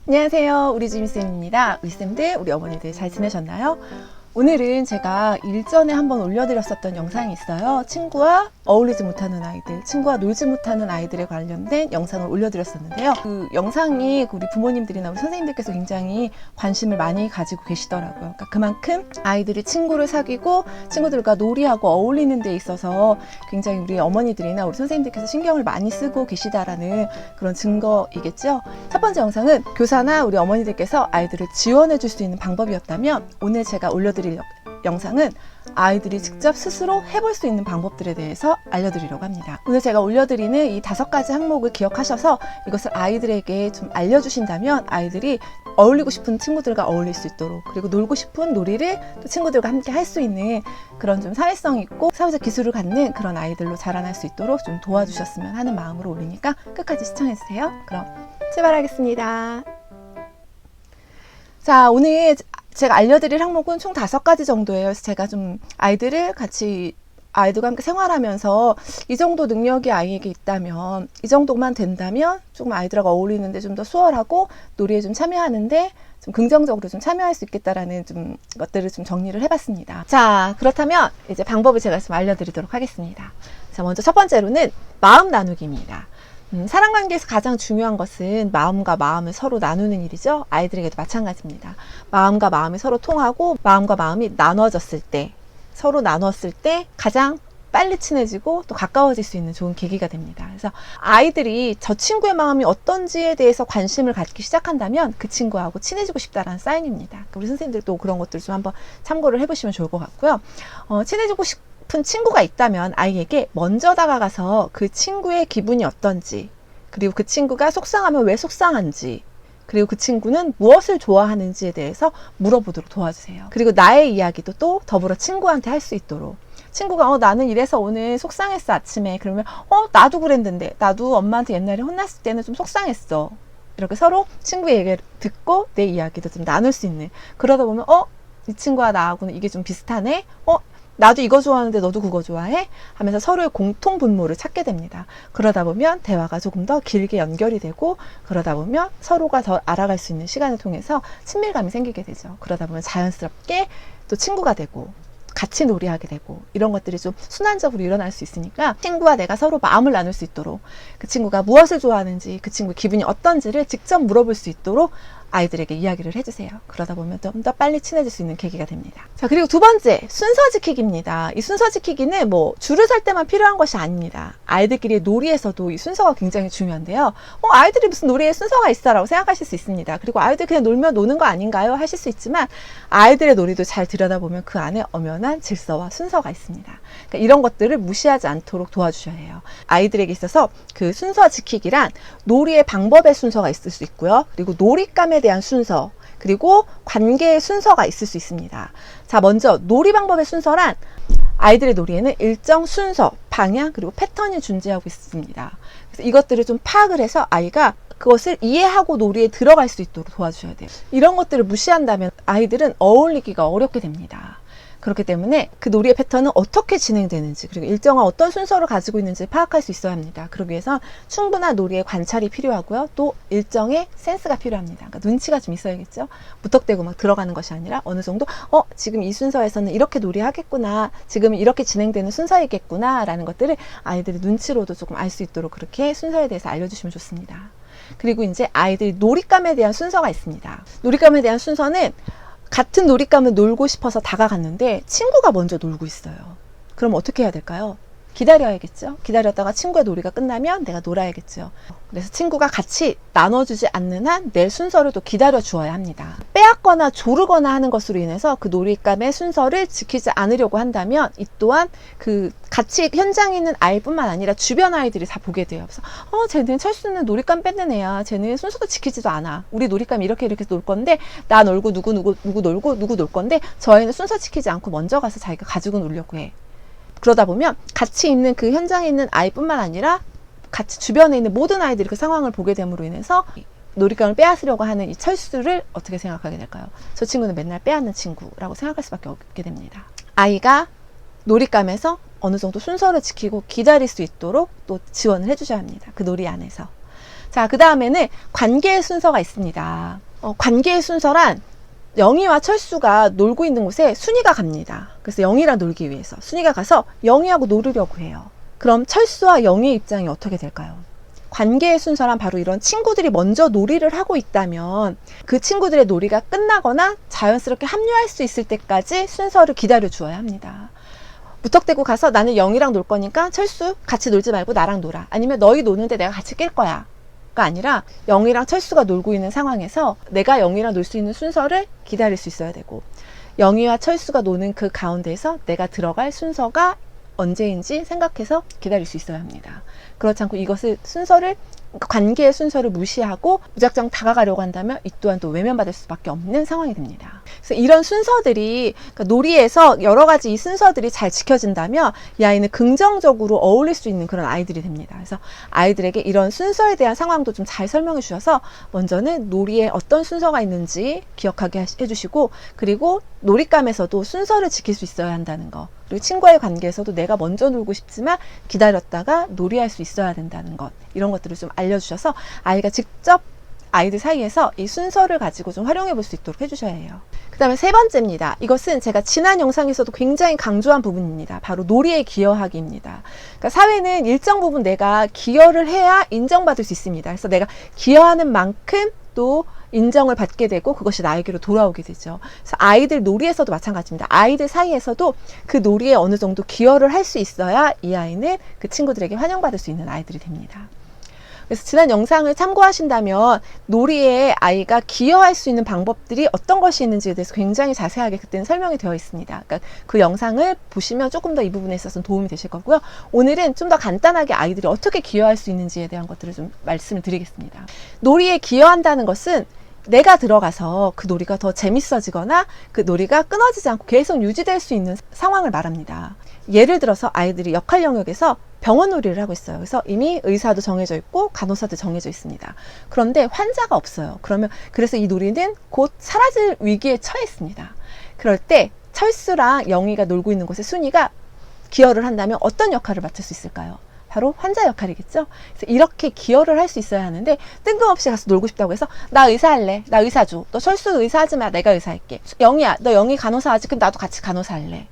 안녕하세요. 우리 주미쌤입니다. 우리 쌤들, 우리 어머니들 잘 지내셨나요? 오늘은 제가 일전에 한번 올려드렸었던 영상이 있어요. 친구와 어울리지 못하는 아이들, 친구와 놀지 못하는 아이들에 관련된 영상을 올려드렸었는데요. 그 영상이 우리 부모님들이나 우리 선생님들께서 굉장히 관심을 많이 가지고 계시더라고요. 그러니까 그만큼 아이들이 친구를 사귀고 친구들과 놀이하고 어울리는 데 있어서 굉장히 우리 어머니들이나 우리 선생님들께서 신경을 많이 쓰고 계시다라는 그런 증거이겠죠. 첫 번째 영상은 교사나 우리 어머니들께서 아이들을 지원해 줄 수 있는 방법이었다면, 오늘 제가 올려드릴 영상은 아이들이 직접 스스로 해볼 수 있는 방법들에 대해서 알려드리려고 합니다. 오늘 제가 올려드리는 이 5가지 항목을 기억하셔서 이것을 아이들에게 좀 알려주신다면 아이들이 어울리고 싶은 친구들과 어울릴 수 있도록, 그리고 놀고 싶은 놀이를 또 친구들과 함께 할 수 있는 그런 좀 사회성 있고 사회적 기술을 갖는 그런 아이들로 자라날 수 있도록 좀 도와주셨으면 하는 마음으로 올리니까 끝까지 시청해주세요. 그럼 출발하겠습니다. 자, 오늘 제가 알려드릴 항목은 총 5가지 정도예요. 그래서 제가 좀 아이들과 함께 생활하면서 이 정도 능력이 아이에게 있다면, 이 정도만 된다면 조금 아이들하고 어울리는데 좀 더 수월하고 놀이에 좀 참여하는데 좀 긍정적으로 좀 참여할 수 있겠다라는 좀 것들을 좀 정리를 해봤습니다. 자, 그렇다면 이제 방법을 제가 좀 알려드리도록 하겠습니다. 자, 먼저 첫 번째로는 마음 나누기입니다. 사랑관계에서 가장 중요한 것은 마음과 마음을 서로 나누는 일이죠. 아이들에게도 마찬가지입니다. 마음과 마음이 서로 통하고 마음과 마음이 나눠졌을 때, 서로 나눴을 때 가장 빨리 친해지고 또 가까워질 수 있는 좋은 계기가 됩니다. 그래서 아이들이 저 친구의 마음이 어떤지에 대해서 관심을 갖기 시작한다면 그 친구하고 친해지고 싶다라는 사인입니다. 우리 선생님들도 그런 것들을 좀 한번 참고를 해보시면 좋을 것 같고요. 친해지고 싶은 친구가 있다면 아이에게 먼저 다가가서 그 친구의 기분이 어떤지, 그리고 그 친구가 속상하면 왜 속상한지, 그리고 그 친구는 무엇을 좋아하는지에 대해서 물어보도록 도와주세요. 그리고 나의 이야기도 또 더불어 친구한테 할 수 있도록, 친구가 나는 이래서 오늘 속상했어 아침에, 그러면 나도 그랬는데, 나도 엄마한테 옛날에 혼났을 때는 좀 속상했어, 이렇게 서로 친구의 얘기를 듣고 내 이야기도 좀 나눌 수 있는, 그러다 보면 이 친구와 나하고는 이게 좀 비슷하네, 나도 이거 좋아하는데 너도 그거 좋아해? 하면서 서로의 공통 분모를 찾게 됩니다. 그러다 보면 대화가 조금 더 길게 연결이 되고, 그러다 보면 서로가 더 알아갈 수 있는 시간을 통해서 친밀감이 생기게 되죠. 그러다 보면 자연스럽게 또 친구가 되고 같이 놀이하게 되고, 이런 것들이 좀 순환적으로 일어날 수 있으니까 친구와 내가 서로 마음을 나눌 수 있도록, 그 친구가 무엇을 좋아하는지, 그 친구의 기분이 어떤지를 직접 물어볼 수 있도록 아이들에게 이야기를 해주세요. 그러다 보면 좀 더 빨리 친해질 수 있는 계기가 됩니다. 자, 그리고 두 번째, 순서 지키기입니다. 이 순서 지키기는 줄을 설 때만 필요한 것이 아닙니다. 아이들끼리의 놀이에서도 이 순서가 굉장히 중요한데요. 아이들이 무슨 놀이에 순서가 있어라고 생각하실 수 있습니다. 그리고 아이들 그냥 놀면 노는 거 아닌가요? 하실 수 있지만, 아이들의 놀이도 잘 들여다보면 그 안에 엄연한 질서와 순서가 있습니다. 그러니까 이런 것들을 무시하지 않도록 도와주셔야 해요. 아이들에게 있어서 그 순서 지키기란 놀이의 방법의 순서가 있을 수 있고요. 그리고 놀잇감에 대한 순서, 그리고 관계의 순서가 있을 수 있습니다. 자, 먼저 놀이 방법의 순서란, 아이들의 놀이에는 일정 순서, 방향, 그리고 패턴이 존재하고 있습니다. 그래서 이것들을 좀 파악을 해서 아이가 그것을 이해하고 놀이에 들어갈 수 있도록 도와주셔야 돼요. 이런 것들을 무시한다면 아이들은 어울리기가 어렵게 됩니다. 그렇기 때문에 그 놀이의 패턴은 어떻게 진행되는지, 그리고 일정한 어떤 순서를 가지고 있는지 파악할 수 있어야 합니다. 그러기 위해서 충분한 놀이의 관찰이 필요하고요. 또 일정의 센스가 필요합니다. 그러니까 눈치가 좀 있어야겠죠. 무턱대고 막 들어가는 것이 아니라 어느 정도 지금 이 순서에서는 이렇게 놀이하겠구나, 지금 이렇게 진행되는 순서이겠구나 라는 것들을 아이들이 눈치로도 조금 알 수 있도록 그렇게 순서에 대해서 알려주시면 좋습니다. 그리고 이제 아이들이 놀잇감에 대한 순서가 있습니다. 놀잇감에 대한 순서는, 같은 놀잇감을 놀고 싶어서 다가갔는데 친구가 먼저 놀고 있어요. 그럼 어떻게 해야 될까요? 기다려야겠죠. 기다렸다가 친구의 놀이가 끝나면 내가 놀아야겠죠. 그래서 친구가 같이 나눠주지 않는 한 내 순서를 또 기다려 주어야 합니다. 빼앗거나 조르거나 하는 것으로 인해서 그 놀잇감의 순서를 지키지 않으려고 한다면, 이 또한 그 같이 현장에 있는 아이뿐만 아니라 주변 아이들이 다 보게 돼요. 그래서 쟤는 철수는 놀잇감 뺏는 애야, 쟤는 순서도 지키지도 않아, 우리 놀잇감 이렇게 놀 건데 나 놀고 누구 놀고 누구 놀 건데 저 애는 순서 지키지 않고 먼저 가서 자기가 가지고 놀려고 해. 그러다 보면 같이 있는 그 현장에 있는 아이뿐만 아니라 같이 주변에 있는 모든 아이들이 그 상황을 보게 됨으로 인해서 놀잇감을 빼앗으려고 하는 이 철수를 어떻게 생각하게 될까요? 저 친구는 맨날 빼앗는 친구라고 생각할 수밖에 없게 됩니다. 아이가 놀잇감에서 어느 정도 순서를 지키고 기다릴 수 있도록 또 지원을 해주셔야 합니다. 그 놀이 안에서. 자, 그 다음에는 관계의 순서가 있습니다. 관계의 순서란 영희와 철수가 놀고 있는 곳에 순이가 갑니다. 그래서 영희랑 놀기 위해서 순이가 가서 영희하고 놀으려고 해요. 그럼 철수와 영희의 입장이 어떻게 될까요? 관계의 순서란 바로 이런 친구들이 먼저 놀이를 하고 있다면 그 친구들의 놀이가 끝나거나 자연스럽게 합류할 수 있을 때까지 순서를 기다려 주어야 합니다. 무턱대고 가서 나는 영희랑 놀 거니까 철수 같이 놀지 말고 나랑 놀아. 아니면 너희 노는데 내가 같이 낄 거야. 가 아니라 영희랑 철수가 놀고 있는 상황에서 내가 영희랑 놀 수 있는 순서를 기다릴 수 있어야 되고, 영희와 철수가 노는 그 가운데에서 내가 들어갈 순서가 언제인지 생각해서 기다릴 수 있어야 합니다. 그렇지 않고 이것을 순서를, 관계의 순서를 무시하고 무작정 다가가려고 한다면 이 또한 또 외면받을 수밖에 없는 상황이 됩니다. 그래서 이런 순서들이, 그러니까 놀이에서 여러 가지 이 순서들이 잘 지켜진다면 이 아이는 긍정적으로 어울릴 수 있는 그런 아이들이 됩니다. 그래서 아이들에게 이런 순서에 대한 상황도 좀 잘 설명해 주셔서 먼저는 놀이에 어떤 순서가 있는지 기억하게 해주시고, 그리고 놀잇감에서도 순서를 지킬 수 있어야 한다는 거, 그리고 친구와의 관계에서도 내가 먼저 놀고 싶지만 기다렸다가 놀이할 수 있어야 된다는 것, 이런 것들을 좀 알려주셔서 아이가 직접 아이들 사이에서 이 순서를 가지고 좀 활용해 볼 수 있도록 해주셔야 해요. 그 다음에 세 번째입니다. 이것은 제가 지난 영상에서도 굉장히 강조한 부분입니다. 바로 놀이에 기여하기입니다. 그러니까 사회는 일정 부분 내가 기여를 해야 인정받을 수 있습니다. 그래서 내가 기여하는 만큼 또 인정을 받게 되고 그것이 나에게로 돌아오게 되죠. 그래서 아이들 놀이에서도 마찬가지입니다. 아이들 사이에서도 그 놀이에 어느 정도 기여를 할 수 있어야 이 아이는 그 친구들에게 환영받을 수 있는 아이들이 됩니다. 그래서 지난 영상을 참고하신다면 놀이에 아이가 기여할 수 있는 방법들이 어떤 것이 있는지에 대해서 굉장히 자세하게 그때는 설명이 되어 있습니다. 그러니까 그 영상을 보시면 조금 더 이 부분에 있어서는 도움이 되실 거고요. 오늘은 좀 더 간단하게 아이들이 어떻게 기여할 수 있는지에 대한 것들을 좀 말씀을 드리겠습니다. 놀이에 기여한다는 것은 내가 들어가서 그 놀이가 더 재밌어지거나 그 놀이가 끊어지지 않고 계속 유지될 수 있는 상황을 말합니다. 예를 들어서 아이들이 역할 영역에서 병원 놀이를 하고 있어요. 그래서 이미 의사도 정해져 있고 간호사도 정해져 있습니다. 그런데 환자가 없어요. 그래서 이 놀이는 곧 사라질 위기에 처했습니다. 그럴 때 철수랑 영희가 놀고 있는 곳에 순이가 기여를 한다면 어떤 역할을 맡을 수 있을까요? 바로 환자 역할이겠죠. 그래서 이렇게 기여를 할 수 있어야 하는데 뜬금없이 가서 놀고 싶다고 해서 나 의사 할래. 나 의사 줘. 너 철수 의사 하지 마. 내가 의사 할게. 영희야, 너 영희 간호사 하지. 그럼 나도 같이 간호사 할래.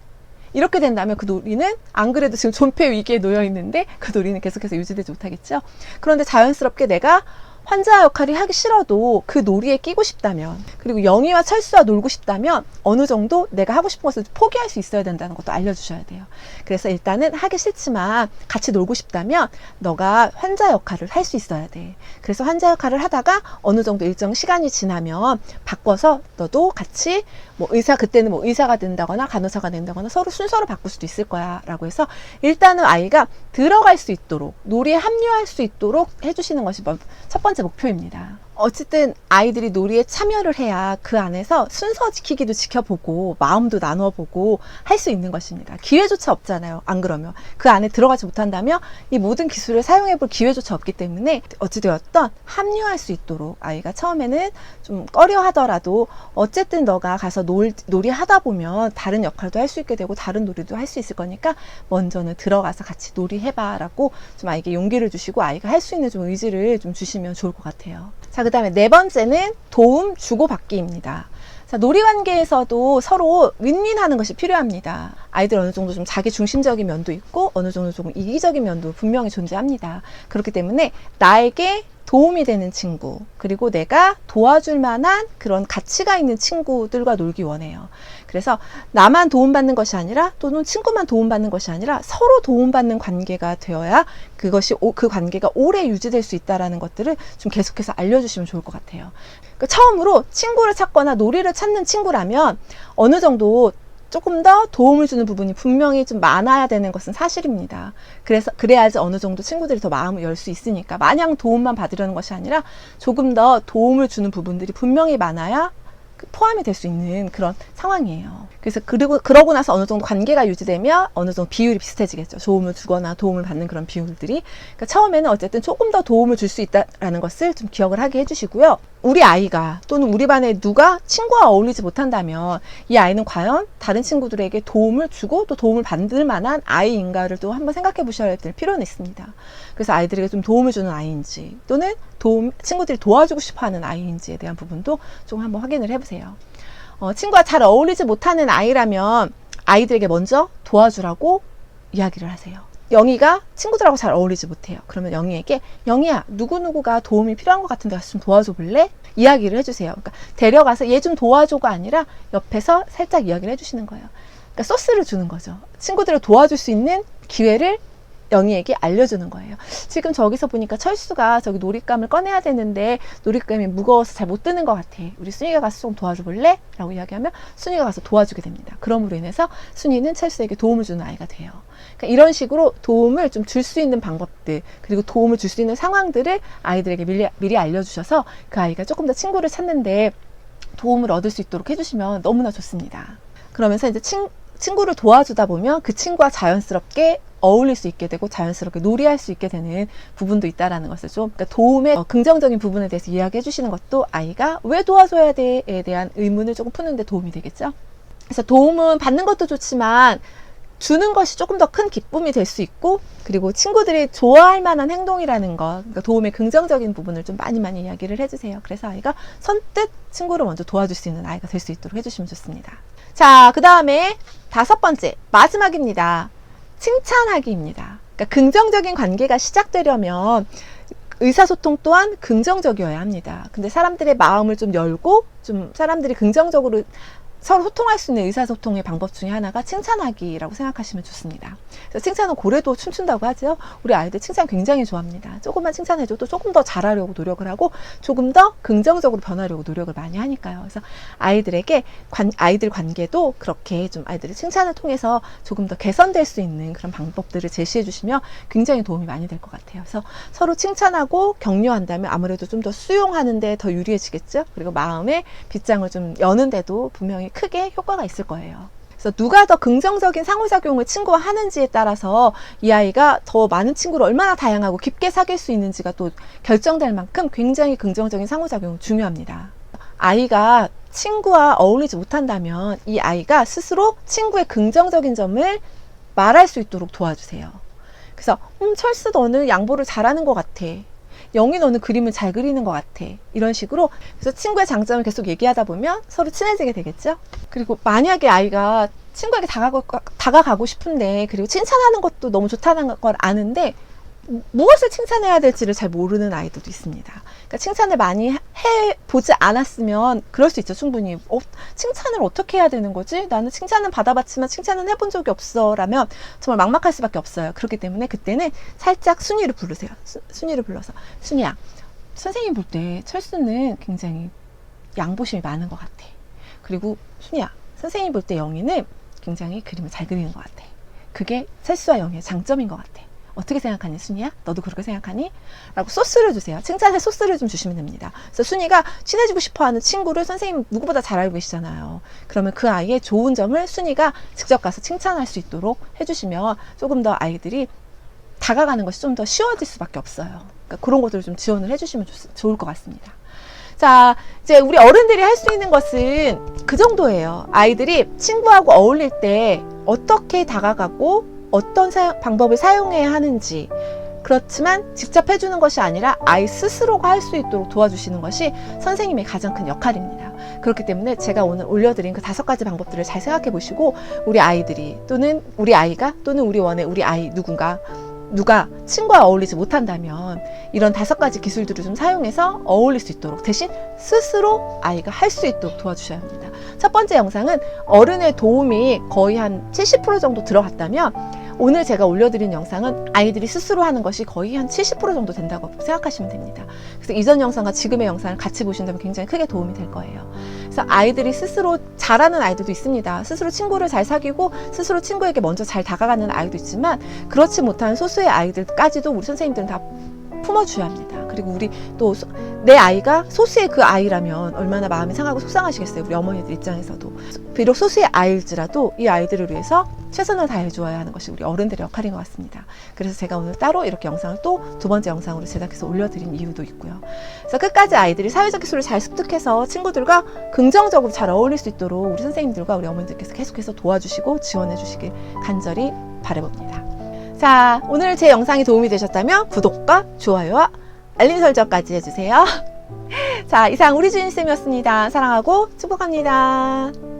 이렇게 된다면 그 놀이는 안 그래도 지금 존폐 위기에 놓여 있는데 그 놀이는 계속해서 유지되지 못하겠죠. 그런데 자연스럽게 내가 환자 역할이 하기 싫어도 그 놀이에 끼고 싶다면, 그리고 영희와 철수와 놀고 싶다면 어느 정도 내가 하고 싶은 것을 포기할 수 있어야 된다는 것도 알려주셔야 돼요. 그래서 일단은 하기 싫지만 같이 놀고 싶다면 너가 환자 역할을 할 수 있어야 돼. 그래서 환자 역할을 하다가 어느 정도 일정 시간이 지나면 바꿔서 너도 같이 그때는 의사가 된다거나 간호사가 된다거나 서로 순서를 바꿀 수도 있을 거야 라고 해서 일단은 아이가 들어갈 수 있도록, 놀이에 합류할 수 있도록 해주시는 것이 첫 번째 목표입니다. 어쨌든 아이들이 놀이에 참여를 해야 그 안에서 순서 지키기도 지켜보고 마음도 나눠보고 할 수 있는 것입니다. 기회조차 없잖아요. 안 그러면 그 안에 들어가지 못한다면 이 모든 기술을 사용해볼 기회조차 없기 때문에 어찌되었던 합류할 수 있도록 아이가 처음에는 좀 꺼려 하더라도 어쨌든 너가 가서 놀이 하다 보면 다른 역할도 할 수 있게 되고 다른 놀이도 할 수 있을 거니까 먼저는 들어가서 같이 놀이해봐 라고 좀 아이에게 용기를 주시고 아이가 할 수 있는 좀 의지를 좀 주시면 좋을 것 같아요. 자, 그 다음에 네 번째는 도움 주고받기입니다. 자, 놀이 관계에서도 서로 윈윈하는 것이 필요합니다. 아이들 어느 정도 좀 자기 중심적인 면도 있고 어느 정도 조금 이기적인 면도 분명히 존재합니다. 그렇기 때문에 나에게 도움이 되는 친구, 그리고 내가 도와줄 만한 그런 가치가 있는 친구들과 놀기 원해요. 그래서 나만 도움받는 것이 아니라 또는 친구만 도움받는 것이 아니라 서로 도움받는 관계가 되어야 그 관계가 오래 유지될 수 있다는 것들을 좀 계속해서 알려주시면 좋을 것 같아요. 그러니까 처음으로 친구를 찾거나 놀이를 찾는 친구라면 어느 정도 조금 더 도움을 주는 부분이 분명히 좀 많아야 되는 것은 사실입니다. 그래야지 어느 정도 친구들이 더 마음을 열 수 있으니까 마냥 도움만 받으려는 것이 아니라 조금 더 도움을 주는 부분들이 분명히 많아야 포함이 될 수 있는 그런 상황이에요. 그래서 그러고 나서 어느 정도 관계가 유지되면 어느 정도 비율이 비슷해지겠죠. 도움을 주거나 도움을 받는 그런 비율들이. 그러니까 처음에는 어쨌든 조금 더 도움을 줄 수 있다는 것을 좀 기억을 하게 해주시고요. 우리 아이가 또는 우리 반에 누가 친구와 어울리지 못한다면 이 아이는 과연 다른 친구들에게 도움을 주고 또 도움을 받을 만한 아이인가를 또 한번 생각해 보셔야 될 필요는 있습니다. 그래서 아이들에게 좀 도움을 주는 아이인지 또는 친구들이 도와주고 싶어하는 아이인지에 대한 부분도 좀 한번 확인을 해보세요. 친구와 잘 어울리지 못하는 아이라면 아이들에게 먼저 도와주라고 이야기를 하세요. 영희가 친구들하고 잘 어울리지 못해요. 그러면 영희에게 영희야, 누구누구가 도움이 필요한 것 같은데 가서 좀 도와줘 볼래? 이야기를 해주세요. 그러니까 데려가서 얘 좀 도와줘가 아니라 옆에서 살짝 이야기를 해주시는 거예요. 그러니까 소스를 주는 거죠. 친구들을 도와줄 수 있는 기회를 영희에게 알려주는 거예요. 지금 저기서 보니까 철수가 저기 놀잇감을 꺼내야 되는데 놀잇감이 무거워서 잘 못 드는 것 같아. 우리 순이가 가서 좀 도와줘 볼래? 라고 이야기하면 순이가 가서 도와주게 됩니다. 그럼으로 인해서 순이는 철수에게 도움을 주는 아이가 돼요. 그러니까 이런 식으로 도움을 좀 줄 수 있는 방법들, 그리고 도움을 줄 수 있는 상황들을 아이들에게 미리 알려주셔서 그 아이가 조금 더 친구를 찾는데 도움을 얻을 수 있도록 해주시면 너무나 좋습니다. 그러면서 이제 친구를 도와주다 보면 그 친구와 자연스럽게 어울릴 수 있게 되고 자연스럽게 놀이할 수 있게 되는 부분도 있다라는 것을 좀, 그러니까 도움의 긍정적인 부분에 대해서 이야기해 주시는 것도 아이가 왜 도와줘야 돼에 대한 의문을 조금 푸는데 도움이 되겠죠. 그래서 도움은 받는 것도 좋지만 주는 것이 조금 더 큰 기쁨이 될 수 있고, 그리고 친구들이 좋아할 만한 행동이라는 것, 그러니까 도움의 긍정적인 부분을 좀 많이 이야기를 해주세요. 그래서 아이가 선뜻 친구를 먼저 도와줄 수 있는 아이가 될 수 있도록 해주시면 좋습니다. 자, 그 다음에 5번째, 마지막입니다. 칭찬하기입니다. 그러니까 긍정적인 관계가 시작되려면 의사소통 또한 긍정적이어야 합니다. 근데 사람들의 마음을 좀 열고 좀 사람들이 긍정적으로 서로 소통할 수 있는 의사소통의 방법 중에 하나가 칭찬하기라고 생각하시면 좋습니다. 그래서 칭찬은 고래도 춤춘다고 하죠. 우리 아이들 칭찬 굉장히 좋아합니다. 조금만 칭찬해줘도 조금 더 잘하려고 노력을 하고 조금 더 긍정적으로 변하려고 노력을 많이 하니까요. 그래서 아이들에게 아이들 관계도 그렇게 좀 아이들의 칭찬을 통해서 조금 더 개선될 수 있는 그런 방법들을 제시해 주시면 굉장히 도움이 많이 될 것 같아요. 그래서 서로 칭찬하고 격려한다면 아무래도 좀 더 수용하는데 더 유리해지겠죠. 그리고 마음의 빗장을 좀 여는데도 분명히 크게 효과가 있을 거예요. 그래서 누가 더 긍정적인 상호작용을 친구와 하는지에 따라서 이 아이가 더 많은 친구를 얼마나 다양하고 깊게 사귈 수 있는지가 또 결정될 만큼 굉장히 긍정적인 상호작용은 중요합니다. 아이가 친구와 어울리지 못한다면 이 아이가 스스로 친구의 긍정적인 점을 말할 수 있도록 도와주세요. 그래서 철수 너는 양보를 잘하는 것 같아. 영희 너는 그림을 잘 그리는 것 같아. 이런 식으로 그래서 친구의 장점을 계속 얘기하다 보면 서로 친해지게 되겠죠. 그리고 만약에 아이가 친구에게 다가가고 싶은데 그리고 칭찬하는 것도 너무 좋다는 걸 아는데 무엇을 칭찬해야 될지를 잘 모르는 아이들도 있습니다. 그러니까 칭찬을 많이 해보지 않았으면 그럴 수 있죠. 충분히 칭찬을 어떻게 해야 되는 거지? 나는 칭찬은 받아봤지만 칭찬은 해본 적이 없어 라면 정말 막막할 수밖에 없어요. 그렇기 때문에 그때는 살짝 순이를 부르세요. 순이를 불러서 순이야, 선생님 볼 때 철수는 굉장히 양보심이 많은 것 같아. 그리고 순이야, 선생님 볼 때 영희는 굉장히 그림을 잘 그리는 것 같아. 그게 철수와 영희의 장점인 것 같아. 어떻게 생각하니 순이야? 너도 그렇게 생각하니? 라고 소스를 주세요. 칭찬에 소스를 좀 주시면 됩니다. 그래서 순이가 친해지고 싶어하는 친구를 선생님 누구보다 잘 알고 계시잖아요. 그러면 그 아이의 좋은 점을 순이가 직접 가서 칭찬할 수 있도록 해주시면 조금 더 아이들이 다가가는 것이 좀 더 쉬워질 수밖에 없어요. 그러니까 그런 것들을 좀 지원을 해주시면 좋을 것 같습니다. 자, 이제 우리 어른들이 할 수 있는 것은 그 정도예요. 아이들이 친구하고 어울릴 때 어떻게 다가가고 어떤 방법을 사용해야 하는지, 그렇지만 직접 해주는 것이 아니라 아이 스스로가 할 수 있도록 도와주시는 것이 선생님의 가장 큰 역할입니다. 그렇기 때문에 제가 오늘 올려드린 그 5가지 방법들을 잘 생각해 보시고 우리 아이들이 또는 우리 아이가 또는 우리 원의 우리 아이 누가 친구와 어울리지 못한다면 이런 5가지 기술들을 좀 사용해서 어울릴 수 있도록 대신 스스로 아이가 할 수 있도록 도와주셔야 합니다. 첫 번째 영상은 어른의 도움이 거의 한 70% 정도 들어갔다면 오늘 제가 올려드린 영상은 아이들이 스스로 하는 것이 거의 한 70% 정도 된다고 생각하시면 됩니다. 그래서 이전 영상과 지금의 영상을 같이 보신다면 굉장히 크게 도움이 될 거예요. 그래서 아이들이 스스로 잘하는 아이들도 있습니다. 스스로 친구를 잘 사귀고 스스로 친구에게 먼저 잘 다가가는 아이도 있지만 그렇지 못한 소수의 아이들까지도 우리 선생님들은 다 품어줘야 합니다. 그리고 우리 또 내 아이가 소수의 그 아이라면 얼마나 마음이 상하고 속상하시겠어요. 우리 어머니들 입장에서도. 비록 소수의 아이일지라도 이 아이들을 위해서 최선을 다해 주어야 하는 것이 우리 어른들의 역할인 것 같습니다. 그래서 제가 오늘 따로 이렇게 영상을 또 두 번째 영상으로 제작해서 올려드린 이유도 있고요. 그래서 끝까지 아이들이 사회적 기술을 잘 습득해서 친구들과 긍정적으로 잘 어울릴 수 있도록 우리 선생님들과 우리 어머니들께서 계속해서 도와주시고 지원해 주시길 간절히 바라봅니다. 자, 오늘 제 영상이 도움이 되셨다면 구독과 좋아요와 알림 설정까지 해주세요. 자, 이상 우리 주인쌤이었습니다. 사랑하고 축복합니다.